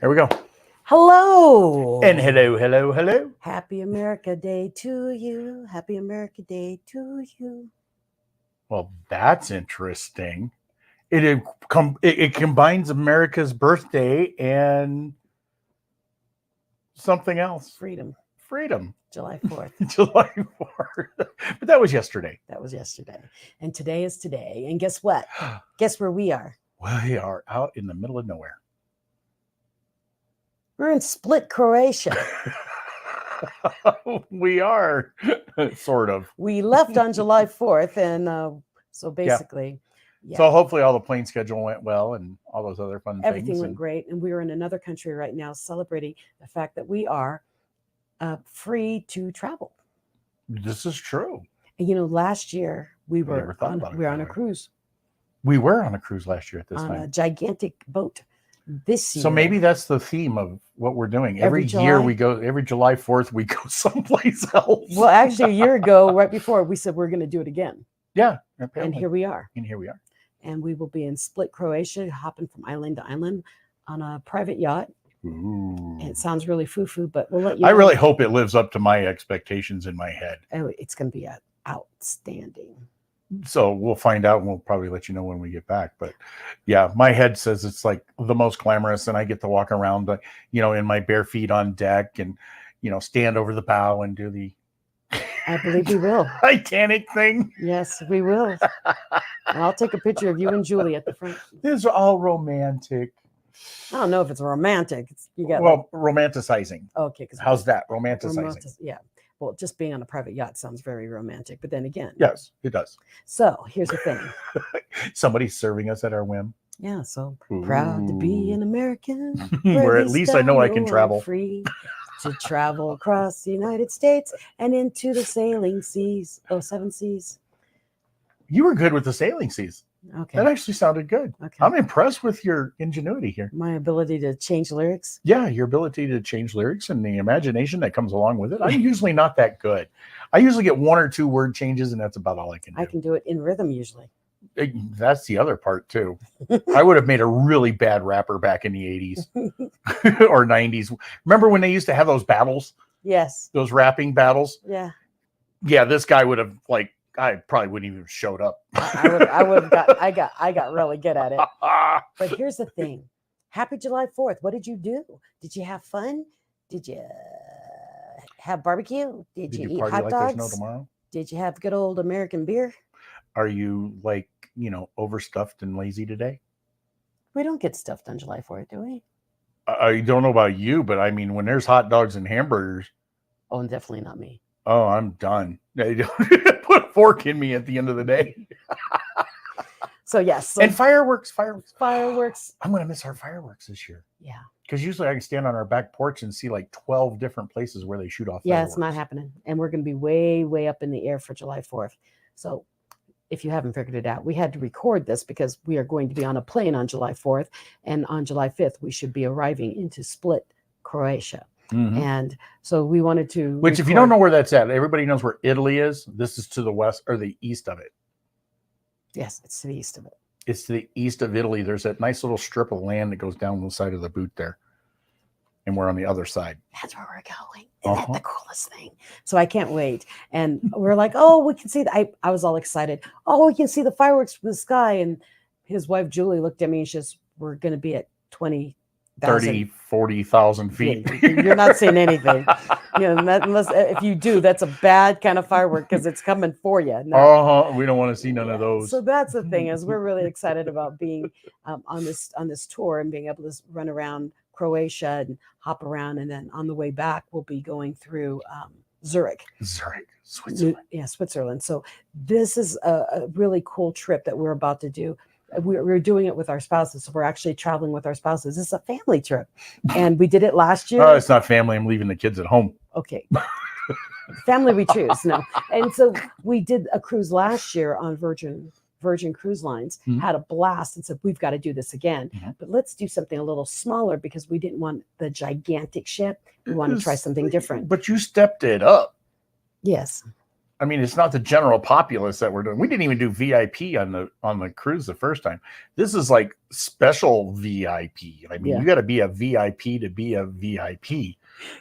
Here we go. Hello. And hello. Happy America Day to you. Happy America Day to you. Well, that's interesting. It combines America's birthday and something else. Freedom. Freedom. July 4th. July 4th. But that was yesterday. That was yesterday. And today is today. And guess what? Guess where we are? We are out in the middle of nowhere. We're in Split, Croatia. We are, sort of. We left on July 4th. And so basically, So hopefully all the plane schedule went well and all those other fun everything things. went great. And we are in another country right now celebrating the fact that we are free to travel. This is true. And last year we were on a cruise. We were on a cruise last year at this on time. a gigantic boat. This year, So maybe that's the theme of what we're doing. Every year we go, every July 4th, we go someplace else. Well, actually, a year ago, right before, we said we're going to do it again. Yeah. Apparently. And here we are. And we will be in Split, Croatia, hopping from island to island on a private yacht. Ooh. And it sounds really foo-foo, but we'll let you I know. really hope it lives up to my expectations in my head. Oh, it's going to be outstanding. So we'll find out, and we'll probably let you know when we get back. But yeah, my head says it's like the most glamorous, and I get to walk around, in my bare feet on deck, and stand over the bow and do the. I believe we will. Titanic thing. Yes, we will. And I'll take a picture of you and Julie at the front. These are all romantic. I don't know if it's romantic. Romanticizing. Okay. How's that? Romanticizing. Yeah. Well, just being on a private yacht sounds very romantic, but then again. Yes, it does. So here's the thing. Somebody's serving us at our whim. Yeah, so proud to be an American. Where at least I know I can travel. Free to travel across the United States and into the sailing seas. Oh, 7 seas. You were good with the sailing seas. Okay. That actually sounded good. Okay. I'm impressed with your ingenuity here. My ability to change lyrics? Yeah, your ability to change lyrics and the imagination that comes along with it. I'm usually not that good. I usually get 1 or 2 word changes, and that's about all I can do. I can do it in rhythm usually. That's the other part, too. I would have made a really bad rapper back in the 80s or 90s. Remember when they used to have those battles? Yes. Those rapping battles? Yeah. Yeah, this guy would have, I probably wouldn't even have showed up. I got really good at it. But here's the thing. Happy July 4th. What did you do? Did you have fun? Did you have barbecue? Did you eat hot dogs? There's no tomorrow? Did you have good old American beer? Are you overstuffed and lazy today? We don't get stuffed on July 4th, do we? I don't know about you, but I mean, when there's hot dogs and hamburgers. Oh, and definitely not me. Oh, I'm done. Put a fork in me at the end of the day. So yes. And fireworks. I'm going to miss our fireworks this year. Yeah. Because usually I can stand on our back porch and see 12 different places where they shoot off. Yeah, fireworks. It's not happening. And we're going to be way, way up in the air for July 4th. So if you haven't figured it out, we had to record this because we are going to be on a plane on July 4th. And on July 5th, we should be arriving into Split, Croatia. Mm-hmm. And so we wanted to. Which, if you don't know where that's at, everybody knows where Italy is. This is to the west or the east of it. Yes, it's to the east of it. It's to the east of Italy. There's that nice little strip of land that goes down the side of the boot there. And we're on the other side. That's where we're going. Isn't that the coolest thing? So I can't wait. And we're like, oh, we can see I was all excited. Oh, we can see the fireworks from the sky. And his wife, Julie, looked at me and she says, we're going to be at 40,000 feet. You're not seeing anything. Unless if you do, that's a bad kind of firework because it's coming for you. We don't want to see none of those. So that's the thing is we're really excited about being on this tour and being able to run around Croatia and hop around, and then on the way back we'll be going through Zurich, Switzerland. Switzerland. So this is a really cool trip that we're about to do. We're doing it with our spouses. So we're actually traveling with our spouses. This is a family trip. And we did it last year. Oh, it's not family. I'm leaving the kids at home. Okay. Family we choose. No. And so we did a cruise last year on Virgin Cruise Lines, had a blast and said, we've got to do this again. But let's do something a little smaller because we didn't want the gigantic ship. We want to try something different. But you stepped it up. Yes. I mean, it's not the general populace that we're doing. We didn't even do VIP on the cruise the first time. This is like special VIP. I mean, Yeah. you got to be a VIP to be a VIP.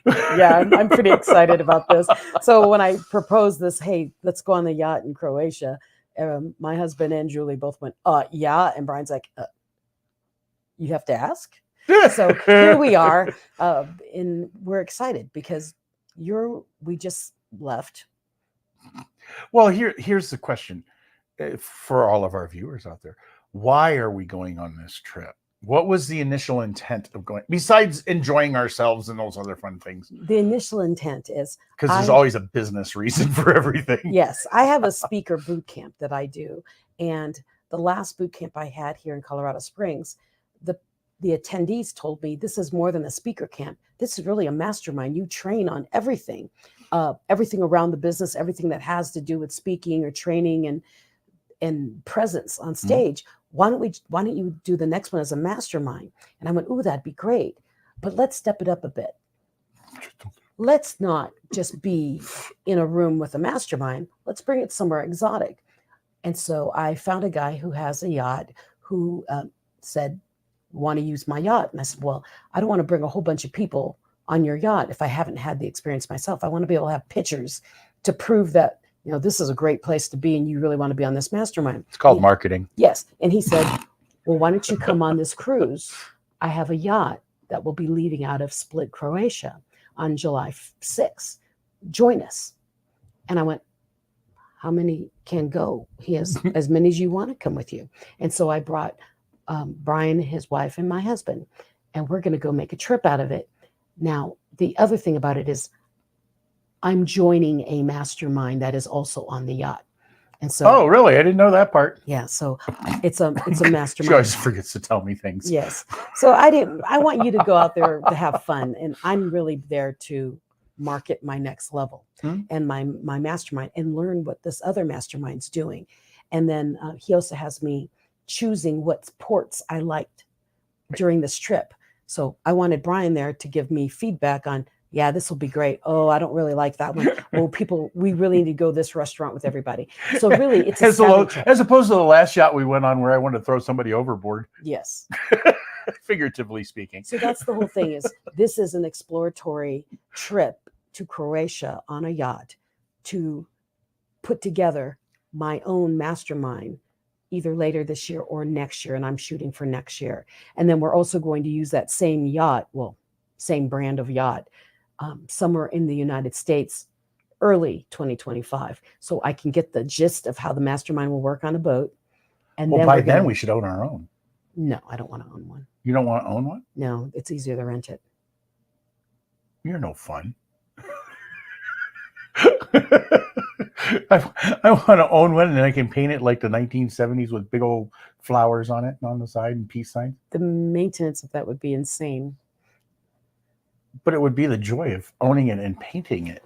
Yeah, I'm pretty excited about this. So when I proposed this, hey, let's go on the yacht in Croatia, my husband and Julie both went, yeah. And Brian's like, you have to ask. So here we are, and we're excited because we just left. Well, here's the question for all of our viewers out there. Why are we going on this trip? What was the initial intent of going, besides enjoying ourselves and those other fun things? The initial intent is because there's always a business reason for everything. Yes, I have a speaker boot camp that I do. And the last boot camp I had here in Colorado Springs, the attendees told me this is more than a speaker camp. This is really a mastermind. You train on everything, everything around the business, everything that has to do with speaking or training and presence on stage. Why don't you do the next one as a mastermind? And I went, ooh, that'd be great. But let's step it up a bit. Let's not just be in a room with a mastermind. Let's bring it somewhere exotic. And so I found a guy who has a yacht who said, want to use my yacht? And I said, well, I don't want to bring a whole bunch of people on your yacht if I haven't had the experience myself. I want to be able to have pictures to prove that, this is a great place to be and you really want to be on this mastermind. It's called marketing. Yes. And he said, well, why don't you come on this cruise? I have a yacht that will be leaving out of Split, Croatia on July 6th. Join us. And I went, how many can go? He has as many as you want to come with you. And so I brought Brian, his wife, and my husband, and we're going to go make a trip out of it. Now, the other thing about it is I'm joining a mastermind that is also on the yacht. And so, oh, really? I didn't know that part. Yeah. So it's a mastermind. She always forgets to tell me things. Yes. So I want you to go out there to have fun. And I'm really there to market my next level and my mastermind and learn what this other mastermind's doing. And then he also has me choosing what ports I liked during this trip. So I wanted Brian there to give me feedback on, yeah, this will be great. Oh, I don't really like that one. Oh, we really need to go to this restaurant with everybody. So really, it's as opposed to the last shot we went on where I wanted to throw somebody overboard. Yes. Figuratively speaking. So that's the whole thing this is an exploratory trip to Croatia on a yacht to put together my own mastermind either later this year or next year. And I'm shooting for next year. And then we're also going to use that same yacht, same brand of yacht, somewhere in the United States, early 2025. So I can get the gist of how the mastermind will work on a boat. And then by then we should own our own. No, I don't want to own one. You don't want to own one? No, it's easier to rent it. You're no fun. I want to own one and then I can paint it like the 1970s with big old flowers on it and on the side and peace signs. The maintenance of that would be insane. But it would be the joy of owning it and painting it.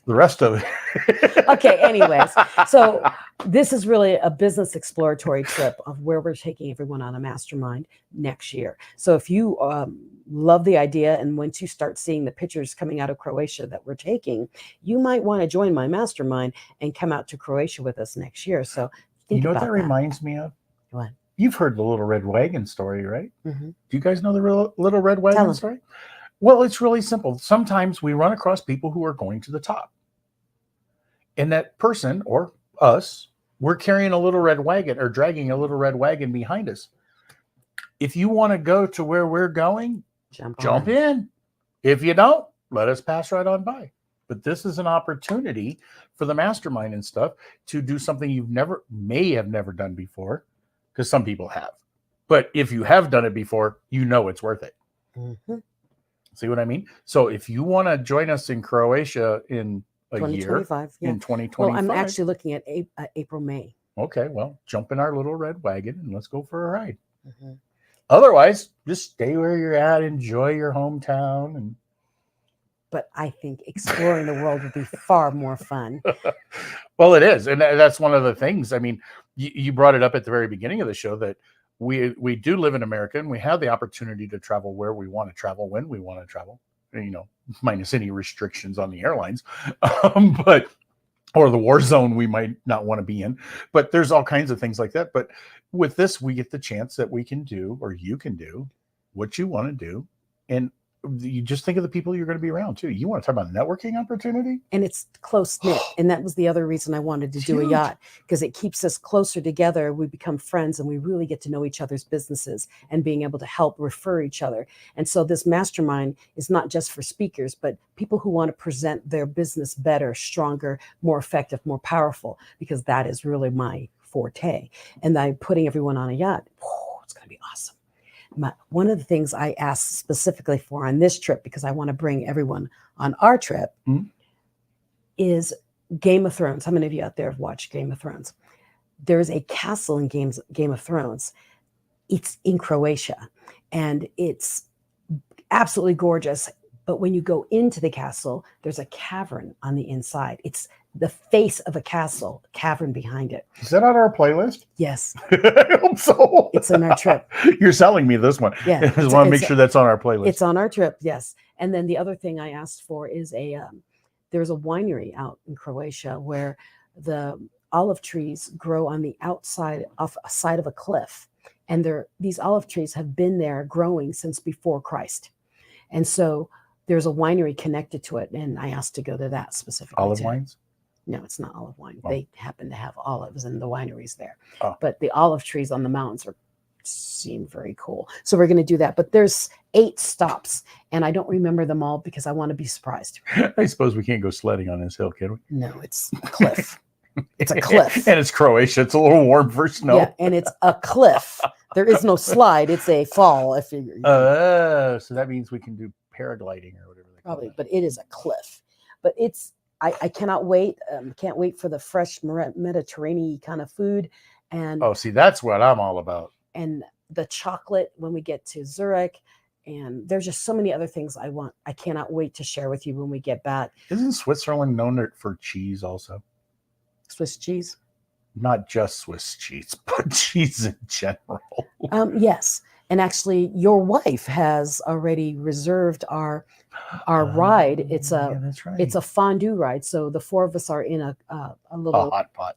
The rest of it. Okay, anyways. So this is really a business exploratory trip of where we're taking everyone on a mastermind next year. So if you love the idea and once you start seeing the pictures coming out of Croatia that we're taking, you might want to join my mastermind and come out to Croatia with us next year. So think what about that reminds me of? What? You've heard the Little Red Wagon story, right? Mm-hmm. Do you guys know the Little Red Wagon story? Well, it's really simple. Sometimes we run across people who are going to the top. And that person or us, we're carrying a little red wagon or dragging a little red wagon behind us. If you want to go to where we're going, jump in. If you don't, let us pass right on by. But this is an opportunity for the mastermind and stuff to do something you may have never done before, because some people have. But if you have done it before, it's worth it. Mm-hmm. See what I mean? So if you want to join us in Croatia in a year, in 2025. Well, I'm actually looking at April, May. Okay, well, jump in our little red wagon and let's go for a ride. Mm-hmm. Otherwise, just stay where you're at, enjoy your hometown. But I think exploring the world would be far more fun. Well, it is. And that's one of the things. I mean, you brought it up at the very beginning of the show that we do live in America and we have the opportunity to travel where we want to travel, when we want to travel, minus any restrictions on the airlines. But or the war zone we might not want to be in. But there's all kinds of things like that. But with this, we get the chance that we can do, or you can do what you want to do. And you just think of the people you're going to be around too. You want to talk about networking opportunity? And it's close knit. And that was the other reason I wanted to do a Huge. yacht, because it keeps us closer together. We become friends and we really get to know each other's businesses and being able to help refer each other. And so this mastermind is not just for speakers, but people who want to present their business better, stronger, more effective, more powerful, because that is really my forte. And by putting everyone on a yacht, it's going to be awesome. One of the things I asked specifically for on this trip, because I want to bring everyone on our trip, is Game of Thrones. How many of you out there have watched Game of Thrones? There's a castle in Game of Thrones. It's in Croatia, and it's absolutely gorgeous. But when you go into the castle, there's a cavern on the inside. It's the face of a castle, cavern behind it. Is that on our playlist? Yes. I hope so. It's in our trip. You're selling me this one. Yeah. I just want to make sure that's on our playlist. It's on our trip, yes. And then the other thing I asked for is there's a winery out in Croatia where the olive trees grow on the outside of a side of a cliff. And these olive trees have been there growing since before Christ. And so there's a winery connected to it. And I asked to go to that specifically. Olive wines? No, it's not olive wine. Oh. They happen to have olives and the wineries there. Oh. But the olive trees on the mountains seem very cool. So we're going to do that. But there's 8 stops, and I don't remember them all because I want to be surprised. I suppose we can't go sledding on this hill, can we? No, it's a cliff. It's a cliff. And it's Croatia. It's a little warm for snow. Yeah, and it's a cliff. There is no slide. It's a fall. If you So that means we can do paragliding or whatever they call probably, it. but it is a cliff. But it's I cannot wait. Can't wait for the fresh Mediterranean kind of food, and See, that's what I'm all about. And the chocolate when we get to Zurich. And there's just so many other things I want. I cannot wait to share with you when we get back. Isn't Switzerland known for cheese also? Swiss cheese? Not just Swiss cheese, but cheese in general. Yes. And actually, your wife has already reserved our ride. It's that's right. It's a fondue ride. So the 4 of us are in a little hot pot.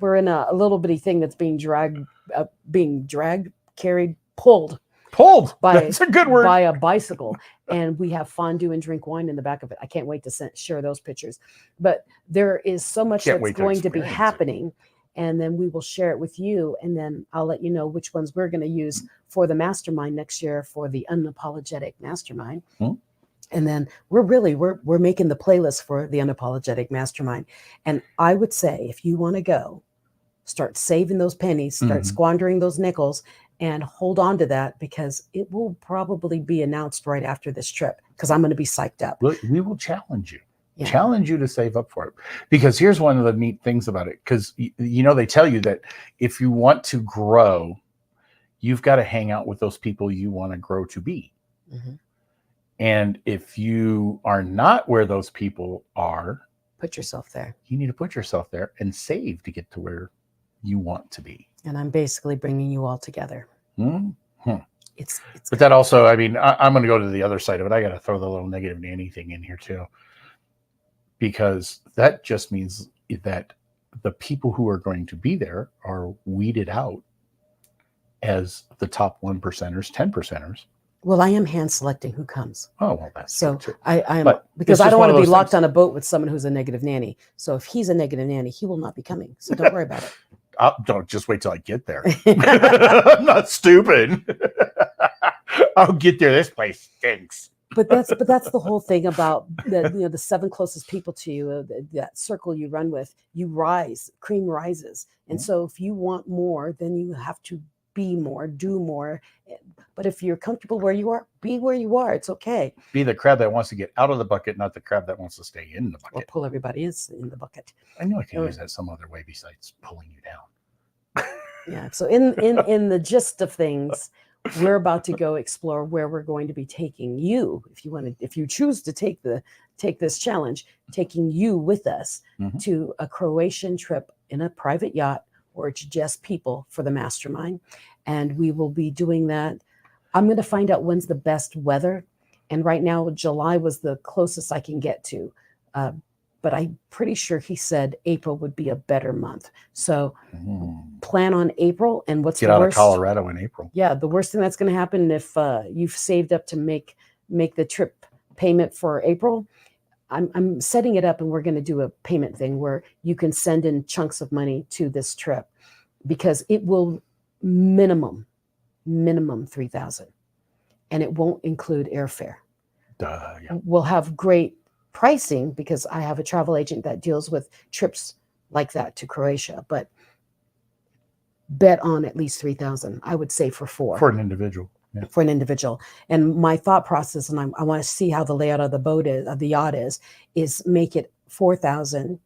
We're in a little bitty thing that's being carried, pulled. That's a good word. By a bicycle, and we have fondue and drink wine in the back of it. I can't wait to share those pictures. But there is so much that's going to be happening, and then we will share it with you, and then I'll let you know which ones we're going to use for the mastermind next year for the Unapologetic Mastermind. And then we're making the playlist for the Unapologetic Mastermind. And I would say if you want to go, start saving those pennies, start squandering those nickels, and hold on to that, because it will probably be announced right after this trip, because I'm going to be psyched up. We will challenge you. Yeah. Challenge you to save up for it. Because here's one of the neat things about it. Because, they tell you that if you want to grow, you've got to hang out with those people you want to grow to be. And if you are not where those people are, put yourself there. You need to put yourself there and save to get to where you want to be. And I'm basically bringing you all together. It's but that also, I'm going to go to the other side of it. I got to throw the little negative Nanny thing in here too, because that just means that the people who are going to be there are weeded out as the top 1%ers, 10%ers. Well, I am hand selecting who comes. Oh, well, that's so true. I'm because I don't want to be locked on a boat with someone who's a negative nanny. So if he's a negative nanny, he will not be coming. So don't worry about it. Don't just wait till I get there. I'm not stupid. I'll get there. This place stinks. But that's the whole thing about the 7 closest people to you, that circle you run with. You rise, cream rises, and so if you want more, then you have to be more, do more. But if you're comfortable where you are, be where you are. It's okay. Be the crab that wants to get out of the bucket, not the crab that wants to stay in the bucket. Or pull everybody in the bucket. I know I can use that some other way besides pulling you down. Yeah. So in the gist of things, we're about to go explore where we're going to be taking you. If you choose to take this challenge, taking you with us to a Croatian trip in a private yacht, or it's just people for the mastermind. And we will be doing that. I'm going to find out when's the best weather. And right now, July was the closest I can get to. but I'm pretty sure he said April would be a better month. So Mm. plan on April. And what's Get the out worst? of Colorado in April. Yeah, the worst thing that's going to happen if you've saved up to make the trip payment for April. I'm setting it up, and we're going to do a payment thing where you can send in chunks of money to this trip, because it will minimum $3,000, and it won't include airfare. Yeah. We'll have great pricing because I have a travel agent that deals with trips like that to Croatia, but bet on at least 3,000. I would say for four. For an individual. Yeah. For an individual. And my thought process, and I want to see how the layout of the boat is, of the yacht is make it 4,000.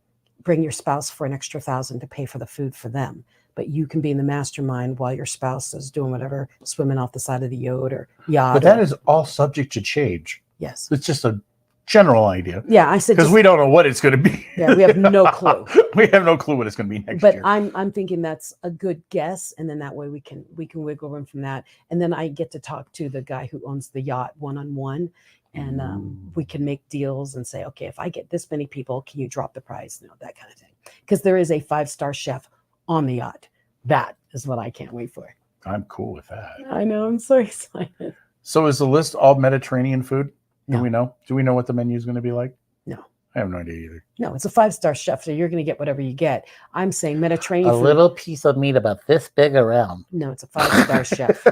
Bring your spouse for an extra 1,000 to pay for the food for them. But you can be in the mastermind while your spouse is doing whatever, swimming off the side of the yacht or yacht. But that is all subject to change. Yes. It's just a general idea. Yeah, I said because we don't know what it's going to be. Yeah, we have no clue. We have no clue what it's going to be next But year. I'm thinking that's a good guess, and then that way we can wiggle room from that, and then I get to talk to the guy who owns the yacht one-on-one, and we can make deals and say, okay, if I get this many people, can you drop the price? That kind of thing. Because there is a 5-star chef on the yacht. That is what I can't wait for. I'm cool with that. I know. I'm so excited. So is the list all Mediterranean food? No. Do we know? Do we know what the menu is going to be like? No. I have no idea either. No, it's a 5-star chef, so you're going to get whatever you get. I'm saying Mediterranean food. little piece of meat about this big around. No, it's a 5-star chef.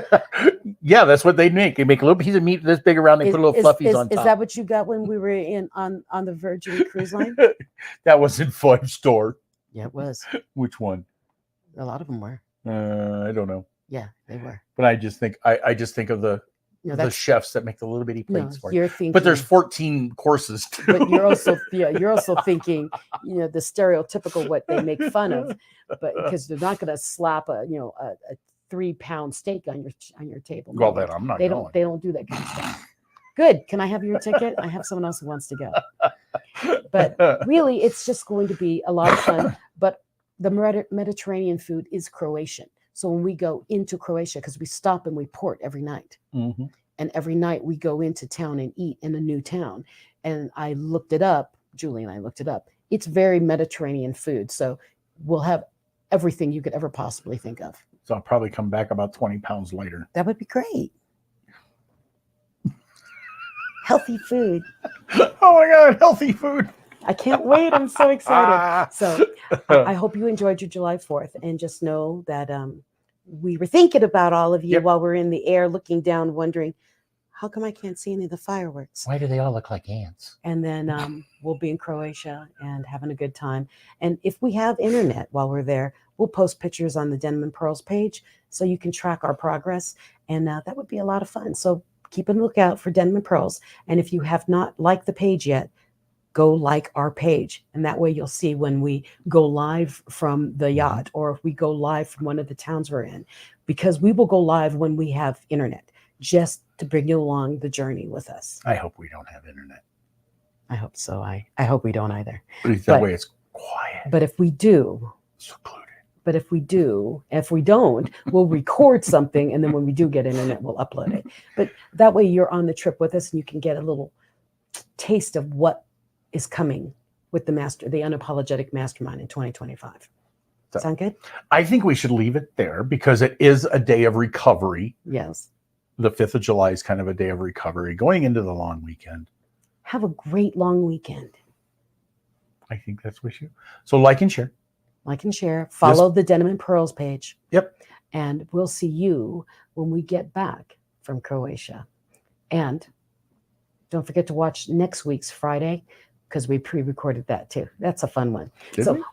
Yeah, that's what they make. They make a little piece of meat this big around. They put little fluffies on top. Is that what you got when we were on the Virgin Cruise Line? That wasn't 5-star. Yeah, it was. Which one? A lot of them were. I don't know. Yeah, they were. But I just think of the chefs that make the little bitty plates for you're you. thinking, But there's 14 courses too. But you're also thinking, the stereotypical what they make fun of, but because they're not going to slap a 3-pound steak on your table. Well, then I'm not. They don't do that kind of stuff. Good. Can I have your ticket? I have someone else who wants to go. But really, it's just going to be a lot of fun. But the Mediterranean food is Croatian. So when we go into Croatia, because we stop and we port every night, mm-hmm. and every night we go into town and eat in a new town. And I looked it up, Julie and I looked it up. It's very Mediterranean food. So we'll have everything you could ever possibly think of. So I'll probably come back about 20 pounds later. That would be great. Healthy food. Oh my God, healthy food. I can't wait. I'm so excited. So I hope you enjoyed your July 4th, and just know that we were thinking about all of you while we're in the air looking down, wondering, how come I can't see any of the fireworks? Why do they all look like ants? And then we'll be in Croatia and having a good time. And if we have internet while we're there, we'll post pictures on the Denim and Pearls page so you can track our progress. And that would be a lot of fun. So keep a lookout for Denim and Pearls. And if you have not liked the page yet, go like our page. And that way you'll see when we go live from the yacht, or if we go live from one of the towns we're in, because we will go live when we have internet, just to bring you along the journey with us. I hope we don't have internet. I hope so. I hope we don't either. That way it's quiet. But if we do, secluded. But if we don't, we'll record something. And then when we do get internet, we'll upload it. But that way you're on the trip with us and you can get a little taste of what is coming with the Unapologetic Mastermind in 2025. So, sound good? I think we should leave it there because it is a day of recovery. Yes. The 5th of July is kind of a day of recovery going into the long weekend. Have a great long weekend. I think that's what you. So like and share. Like and share. Follow the Denim and Pearls page. Yep. And we'll see you when we get back from Croatia. And don't forget to watch next week's Friday, because we pre-recorded that too. That's a fun one. Did we?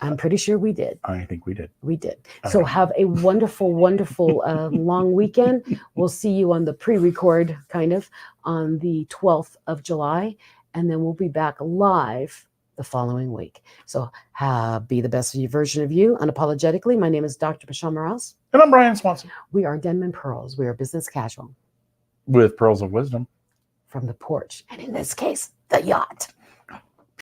I'm pretty sure we did. I think we did. We did. All so right. have a wonderful, wonderful long weekend. We'll see you on the pre-record on the 12th of July. And then we'll be back live the following week. So be the best version of you unapologetically. My name is Dr. Michelle Morales. And I'm Brian Swanson. We are Denim and Pearls. We are business casual. With Pearls of Wisdom. From the porch. And in this case, the yacht.